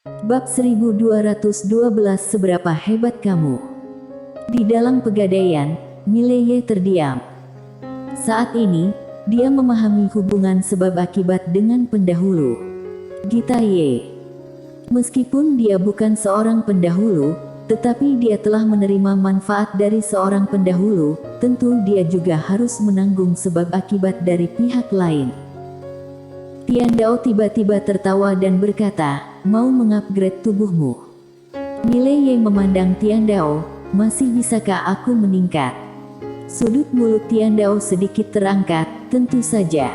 Bab 1212 Seberapa hebat kamu? Di dalam pegadaian, Mileye terdiam. Saat ini, dia memahami hubungan sebab akibat dengan pendahulu. Gita Ye. Meskipun dia bukan seorang pendahulu, tetapi dia telah menerima manfaat dari seorang pendahulu, tentu dia juga harus menanggung sebab akibat dari pihak lain. Tian Dao tiba-tiba tertawa dan berkata, mau mengupgrade tubuhmu. Mileye memandang Tian Dao, masih bisakah aku meningkat? Sudut mulut Tian Dao sedikit terangkat, tentu saja.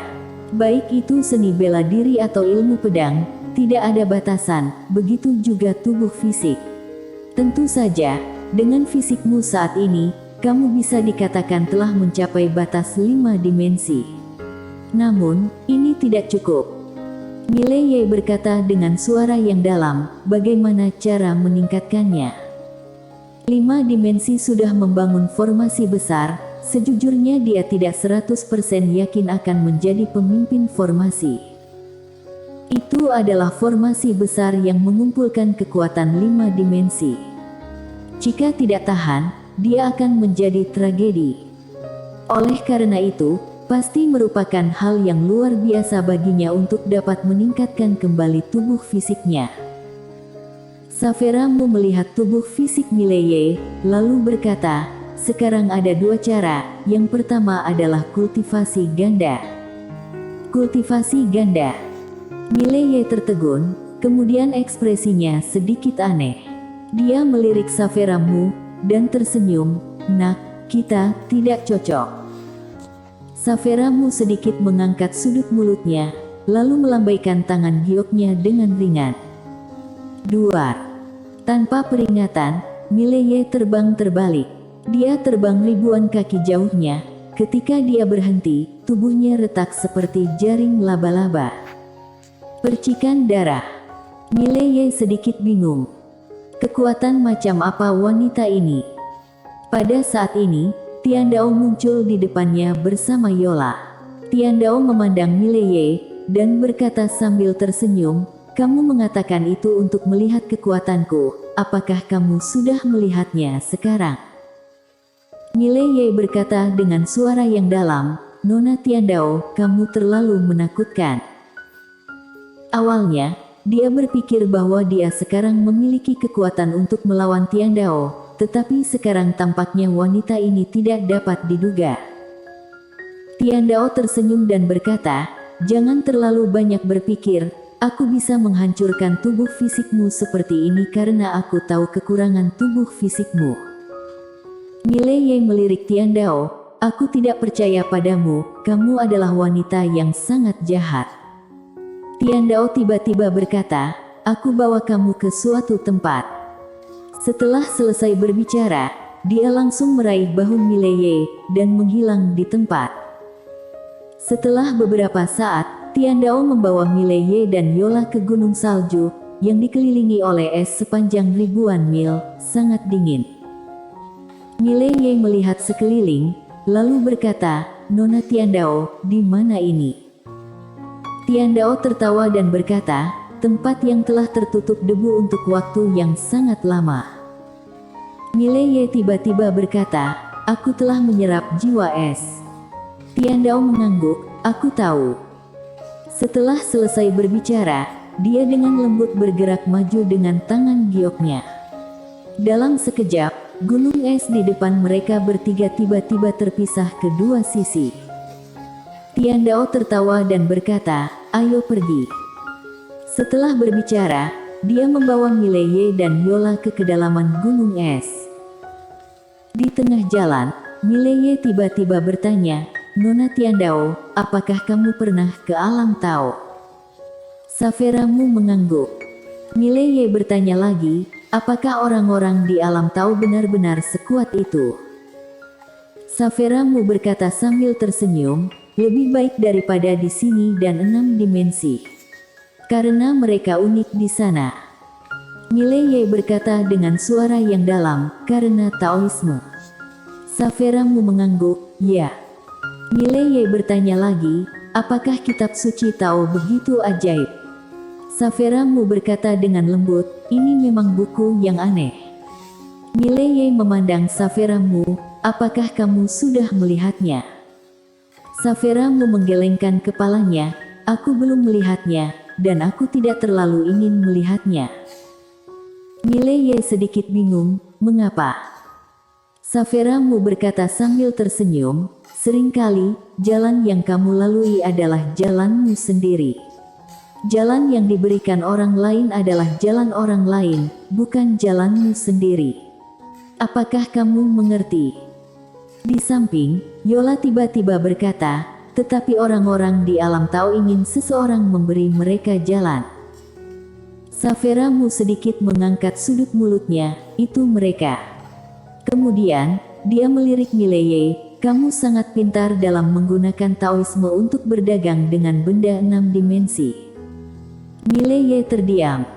Baik itu seni bela diri atau ilmu pedang, tidak ada batasan, begitu juga tubuh fisik. Tentu saja, dengan fisikmu saat ini, kamu bisa dikatakan telah mencapai batas 5 dimensi. Namun, ini tidak cukup. Mileye berkata dengan suara yang dalam, bagaimana cara meningkatkannya? 5 dimensi sudah membangun formasi besar, sejujurnya dia tidak 100% yakin akan menjadi pemimpin formasi. Itu adalah formasi besar yang mengumpulkan kekuatan 5 dimensi. Jika tidak tahan, dia akan menjadi tragedi. Oleh karena itu, pasti merupakan hal yang luar biasa baginya untuk dapat meningkatkan kembali tubuh fisiknya. Saveramu melihat tubuh fisik Mileye, lalu berkata, sekarang ada 2 cara, yang pertama adalah kultivasi ganda. Kultivasi ganda. Mileye tertegun, kemudian ekspresinya sedikit aneh. Dia melirik Saveramu, dan tersenyum, nak, kita tidak cocok. Saveramu sedikit mengangkat sudut mulutnya, lalu melambaikan tangan gioknya dengan ringan. Duar. Tanpa peringatan, Mileye terbang terbalik. Dia terbang ribuan kaki jauhnya. Ketika dia berhenti, tubuhnya retak seperti jaring laba-laba. Percikan darah. Mileye sedikit bingung. Kekuatan macam apa wanita ini? Pada saat ini, Tian Dao muncul di depannya bersama Yola. Tian Dao memandang Mileye, dan berkata sambil tersenyum, kamu mengatakan itu untuk melihat kekuatanku, apakah kamu sudah melihatnya sekarang? Mileye berkata dengan suara yang dalam, Nona Tian Dao, kamu terlalu menakutkan. Awalnya, dia berpikir bahwa dia sekarang memiliki kekuatan untuk melawan Tian Dao, tetapi sekarang tampaknya wanita ini tidak dapat diduga. Tian Dao tersenyum dan berkata, jangan terlalu banyak berpikir, aku bisa menghancurkan tubuh fisikmu seperti ini karena aku tahu kekurangan tubuh fisikmu. Mileye melirik Tian Dao, aku tidak percaya padamu, kamu adalah wanita yang sangat jahat. Tian Dao tiba-tiba berkata, aku bawa kamu ke suatu tempat. Setelah selesai berbicara, dia langsung meraih bahu Mileye, dan menghilang di tempat. Setelah beberapa saat, Tian Dao membawa Mileye dan Yola ke gunung salju, yang dikelilingi oleh es sepanjang ribuan mil, sangat dingin. Mileye melihat sekeliling, lalu berkata, Nona Tian Dao, di mana ini? Tian Dao tertawa dan berkata, tempat yang telah tertutup debu untuk waktu yang sangat lama. Mileye tiba-tiba berkata, aku telah menyerap jiwa es. Tian Dao mengangguk, aku tahu. Setelah selesai berbicara, dia dengan lembut bergerak maju dengan tangan gioknya. Dalam sekejap, gunung es di depan mereka bertiga tiba-tiba terpisah ke dua sisi. Tian Dao tertawa dan berkata, ayo pergi. Setelah berbicara, dia membawa Mileye dan Yola ke kedalaman gunung es. Di tengah jalan, Mileye tiba-tiba bertanya, Nona Tian Dao, apakah kamu pernah ke alam Tao? Saveramu mengangguk. Mileye bertanya lagi, apakah orang-orang di alam Tao benar-benar sekuat itu? Saveramu berkata sambil tersenyum, lebih baik daripada di sini dan 6 dimensi. Karena mereka unik di sana. Mileye berkata dengan suara yang dalam, karena Taoisme. Saveramu mengangguk, ya. Mileye bertanya lagi, apakah kitab suci Tao begitu ajaib? Savera Mu berkata dengan lembut, ini memang buku yang aneh. Mileye memandang Savera Mu, apakah kamu sudah melihatnya? Savera Mu menggelengkan kepalanya, aku belum melihatnya, dan aku tidak terlalu ingin melihatnya. Mileye sedikit bingung, mengapa? Savera Mu berkata sambil tersenyum, seringkali, jalan yang kamu lalui adalah jalanmu sendiri. Jalan yang diberikan orang lain adalah jalan orang lain, bukan jalanmu sendiri. Apakah kamu mengerti? Di samping, Yola tiba-tiba berkata, tetapi orang-orang di alam tahu ingin seseorang memberi mereka jalan. Savera Mu sedikit mengangkat sudut mulutnya, itu mereka. Kemudian, dia melirik Mileye, kamu sangat pintar dalam menggunakan Taoisme untuk berdagang dengan benda 6 dimensi. Mileye terdiam.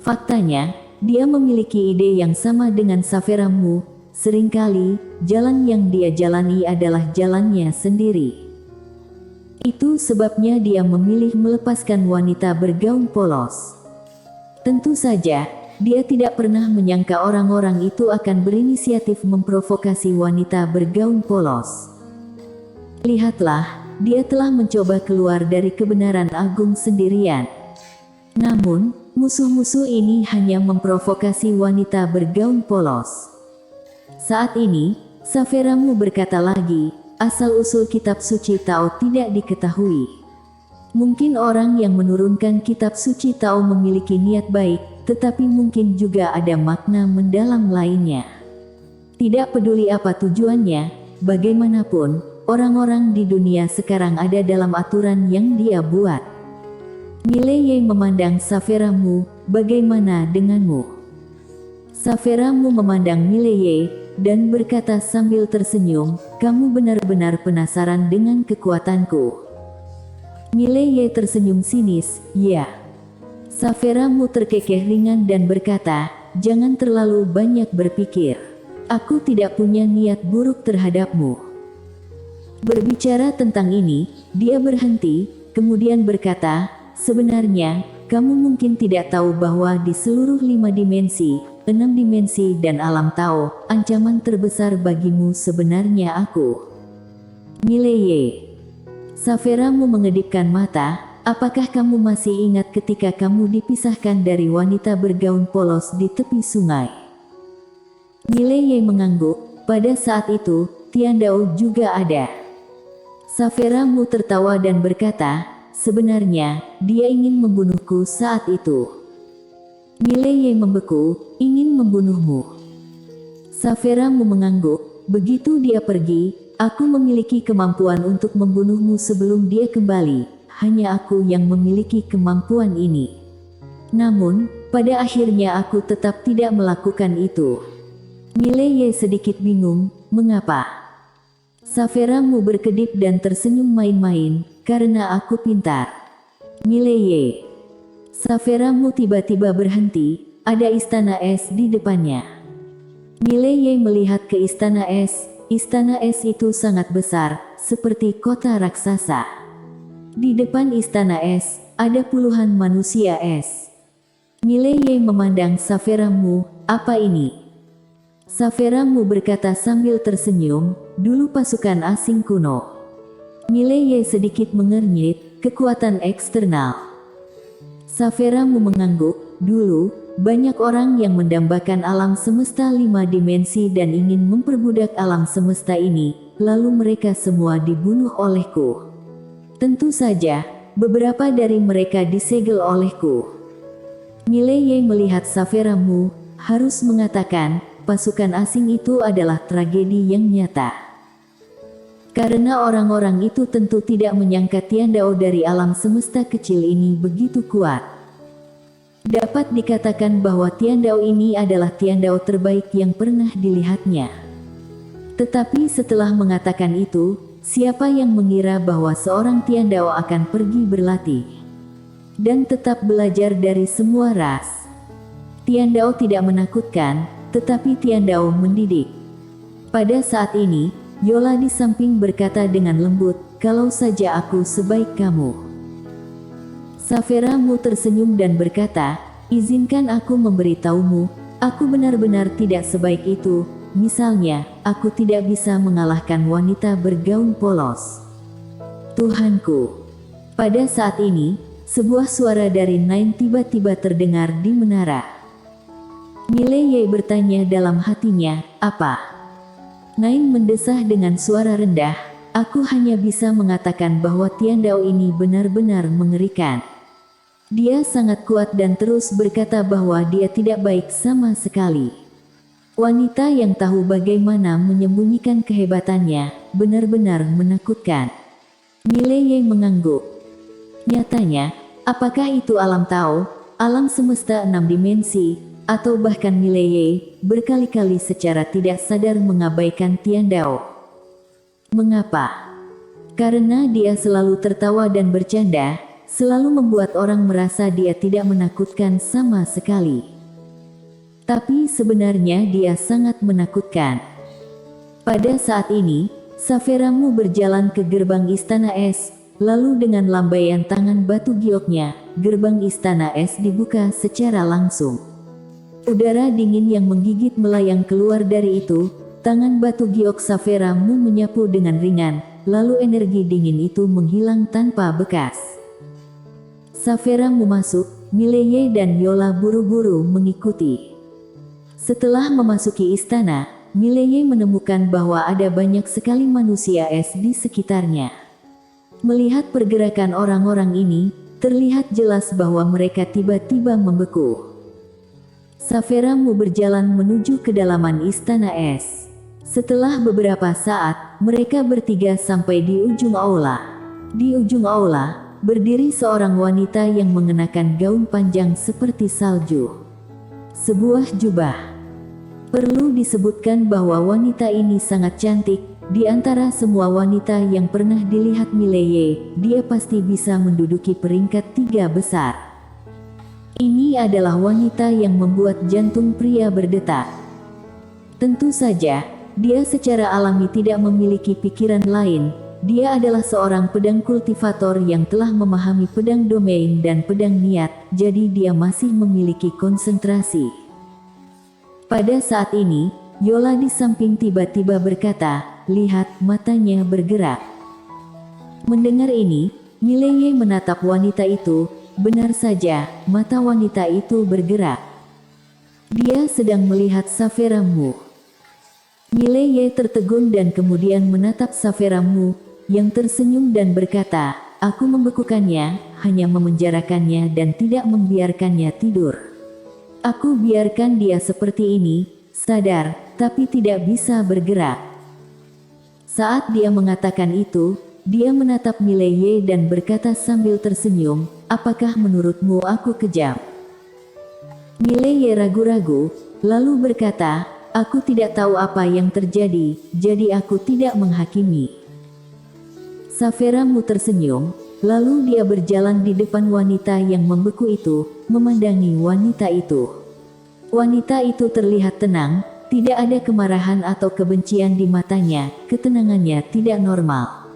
Faktanya, dia memiliki ide yang sama dengan Savera-Mu. Seringkali, jalan yang dia jalani adalah jalannya sendiri. Itu sebabnya dia memilih melepaskan wanita bergaun polos. Tentu saja, dia tidak pernah menyangka orang-orang itu akan berinisiatif memprovokasi wanita bergaun polos. Lihatlah, dia telah mencoba keluar dari kebenaran agung sendirian. Namun, musuh-musuh ini hanya memprovokasi wanita bergaun polos. Saat ini, Savera-Mu berkata lagi, asal-usul kitab suci Tao tidak diketahui. Mungkin orang yang menurunkan kitab suci Tao memiliki niat baik, tetapi mungkin juga ada makna mendalam lainnya. Tidak peduli apa tujuannya, bagaimanapun, orang-orang di dunia sekarang ada dalam aturan yang dia buat. Mileye memandang Savera-Mu, bagaimana denganmu? Savera-Mu memandang Mileye, dan berkata sambil tersenyum, kamu benar-benar penasaran dengan kekuatanku. Mileye tersenyum sinis, ya. Savera-Mu terkekeh ringan dan berkata, jangan terlalu banyak berpikir. Aku tidak punya niat buruk terhadapmu. Berbicara tentang ini, dia berhenti, kemudian berkata, sebenarnya, kamu mungkin tidak tahu bahwa di seluruh 5 dimensi, 6 dimensi dan alam Tao, ancaman terbesar bagimu sebenarnya aku. Mileye. Savera-Mu mengedipkan mata, apakah kamu masih ingat ketika kamu dipisahkan dari wanita bergaun polos di tepi sungai? Mileye mengangguk, pada saat itu, Tiandao juga ada. Savera-Mu tertawa dan berkata, sebenarnya, dia ingin membunuhku saat itu. Mileye membeku, ingin membunuhmu. Savera-Mu mengangguk, begitu dia pergi, aku memiliki kemampuan untuk membunuhmu sebelum dia kembali, hanya aku yang memiliki kemampuan ini. Namun, pada akhirnya aku tetap tidak melakukan itu. Mileye sedikit bingung, mengapa? Savera-Mu berkedip dan tersenyum main-main, karena aku pintar. Mileye. Savera-Mu tiba-tiba berhenti, ada istana es di depannya. Mileye melihat ke istana es itu sangat besar, seperti kota raksasa. Di depan istana es, ada puluhan manusia es. Mileye memandang Savera-Mu, apa ini? Savera-Mu berkata sambil tersenyum, dulu pasukan asing kuno. Mileye sedikit mengernyit, kekuatan eksternal. Savera-Mu mengangguk, dulu, banyak orang yang mendambakan alam semesta 5 dimensi dan ingin memperbudak alam semesta ini, lalu mereka semua dibunuh olehku. Tentu saja, beberapa dari mereka disegel olehku. Mileye melihat Savera-Mu, harus mengatakan, pasukan asing itu adalah tragedi yang nyata. Karena orang-orang itu tentu tidak menyangka Tiandao dari alam semesta kecil ini begitu kuat. Dapat dikatakan bahwa Tiandao ini adalah Tiandao terbaik yang pernah dilihatnya. Tetapi setelah mengatakan itu, siapa yang mengira bahwa seorang Tiandao akan pergi berlatih dan tetap belajar dari semua ras? Tiandao tidak menakutkan, tetapi Tiandao mendidik. Pada saat ini, Yola di samping berkata dengan lembut, kalau saja aku sebaik kamu. Savera Mu tersenyum dan berkata, izinkan aku memberitahumu, aku benar-benar tidak sebaik itu. Misalnya, aku tidak bisa mengalahkan wanita bergaun polos. Tuhanku. Pada saat ini, sebuah suara dari Nine tiba-tiba terdengar di menara. Mileye bertanya dalam hatinya, apa? Nine mendesah dengan suara rendah, aku hanya bisa mengatakan bahwa Tian Dao ini benar-benar mengerikan. Dia sangat kuat dan terus berkata bahwa dia tidak baik sama sekali. Wanita yang tahu bagaimana menyembunyikan kehebatannya, benar-benar menakutkan. Mileye mengangguk. Nyatanya, apakah itu alam Tao, alam semesta 6 dimensi, atau bahkan Mileye berkali-kali secara tidak sadar mengabaikan Tian Dao. Mengapa? Karena dia selalu tertawa dan bercanda, selalu membuat orang merasa dia tidak menakutkan sama sekali. Tapi sebenarnya dia sangat menakutkan. Pada saat ini, Savera Mu berjalan ke gerbang Istana Es, lalu dengan lambaian tangan batu gioknya, gerbang Istana Es dibuka secara langsung. Udara dingin yang menggigit melayang keluar dari itu, tangan batu giok Savera Mu menyapu dengan ringan, lalu energi dingin itu menghilang tanpa bekas. Savera Mu masuk, Mileye dan Yola buru-buru mengikuti. Setelah memasuki istana, Mileye menemukan bahwa ada banyak sekali manusia es di sekitarnya. Melihat pergerakan orang-orang ini, terlihat jelas bahwa mereka tiba-tiba membeku. Savera Mu berjalan menuju kedalaman istana es. Setelah beberapa saat, mereka bertiga sampai di ujung aula. Di ujung aula, berdiri seorang wanita yang mengenakan gaun panjang seperti salju. Sebuah jubah. Perlu disebutkan bahwa wanita ini sangat cantik. Di antara semua wanita yang pernah dilihat Mileye, dia pasti bisa menduduki peringkat 3 besar. Ini adalah wanita yang membuat jantung pria berdetak. Tentu saja, dia secara alami tidak memiliki pikiran lain. Dia adalah seorang pedang kultivator yang telah memahami pedang domain dan pedang niat, jadi dia masih memiliki konsentrasi. Pada saat ini, Yola di samping tiba-tiba berkata, lihat, matanya bergerak. Mendengar ini, Mileye menatap wanita itu, benar saja, mata wanita itu bergerak. Dia sedang melihat Savera Mu. Mileye tertegun dan kemudian menatap Savera Mu, yang tersenyum dan berkata, aku membekukannya, hanya memenjarakannya dan tidak membiarkannya tidur. Aku biarkan dia seperti ini, sadar, tapi tidak bisa bergerak. Saat dia mengatakan itu, dia menatap Mileye dan berkata sambil tersenyum, apakah menurutmu aku kejam? Mileye ragu-ragu, lalu berkata, aku tidak tahu apa yang terjadi, jadi aku tidak menghakimi. Savera Mu tersenyum, lalu dia berjalan di depan wanita yang membeku itu, memandangi wanita itu. Wanita itu terlihat tenang, tidak ada kemarahan atau kebencian di matanya, ketenangannya tidak normal.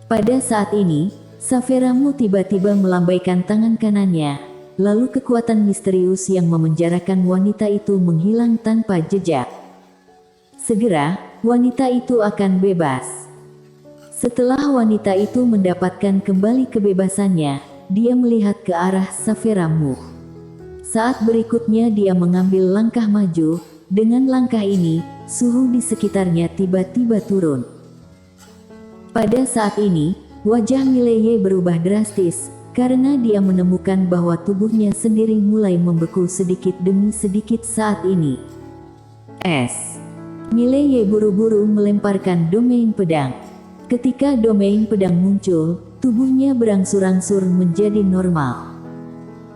Pada saat ini, Savera Mu tiba-tiba melambaikan tangan kanannya, lalu kekuatan misterius yang memenjarakan wanita itu menghilang tanpa jejak. Segera, wanita itu akan bebas. Setelah wanita itu mendapatkan kembali kebebasannya, dia melihat ke arah Savera Mu. Saat berikutnya dia mengambil langkah maju, dengan langkah ini, suhu di sekitarnya tiba-tiba turun. Pada saat ini, wajah Mileye berubah drastis, karena dia menemukan bahwa tubuhnya sendiri mulai membeku sedikit demi sedikit saat ini. Mileye buru-buru melemparkan domain pedang. Ketika domain pedang muncul, tubuhnya berangsur-angsur menjadi normal.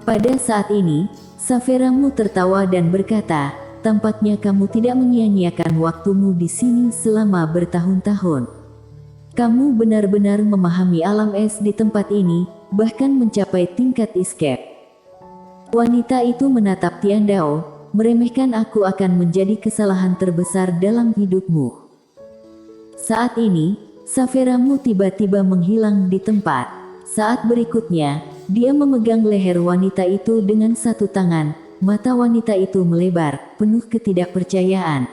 Pada saat ini, Savera Mu tertawa dan berkata, tampaknya kamu tidak menyia-nyiakan waktumu di sini selama bertahun-tahun. Kamu benar-benar memahami alam es di tempat ini, bahkan mencapai tingkat escape. Wanita itu menatap Tian Dao, meremehkan aku akan menjadi kesalahan terbesar dalam hidupmu. Saat ini, Savera Mu tiba-tiba menghilang di tempat. Saat berikutnya, Dia memegang leher wanita itu dengan satu tangan. Mata wanita itu melebar, penuh ketidakpercayaan.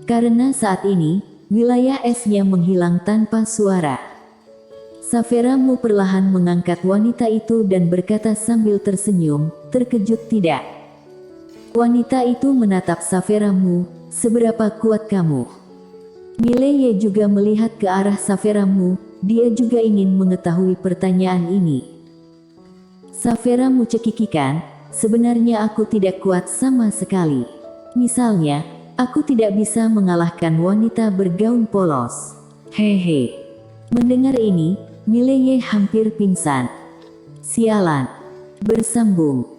Karena saat ini, wilayah esnya menghilang tanpa suara. Saphira Mu perlahan mengangkat wanita itu dan berkata sambil tersenyum, "Terkejut tidak?" Wanita itu menatap Saphira Mu, "Seberapa kuat kamu?" Mileye juga melihat ke arah Saphira Mu, dia juga ingin mengetahui pertanyaan ini. Saphira Mu cekikikan, "Sebenarnya aku tidak kuat sama sekali. Misalnya, aku tidak bisa mengalahkan wanita bergaun polos. Hehe." Mendengar ini, Mileye hampir pingsan. Sialan. Bersambung.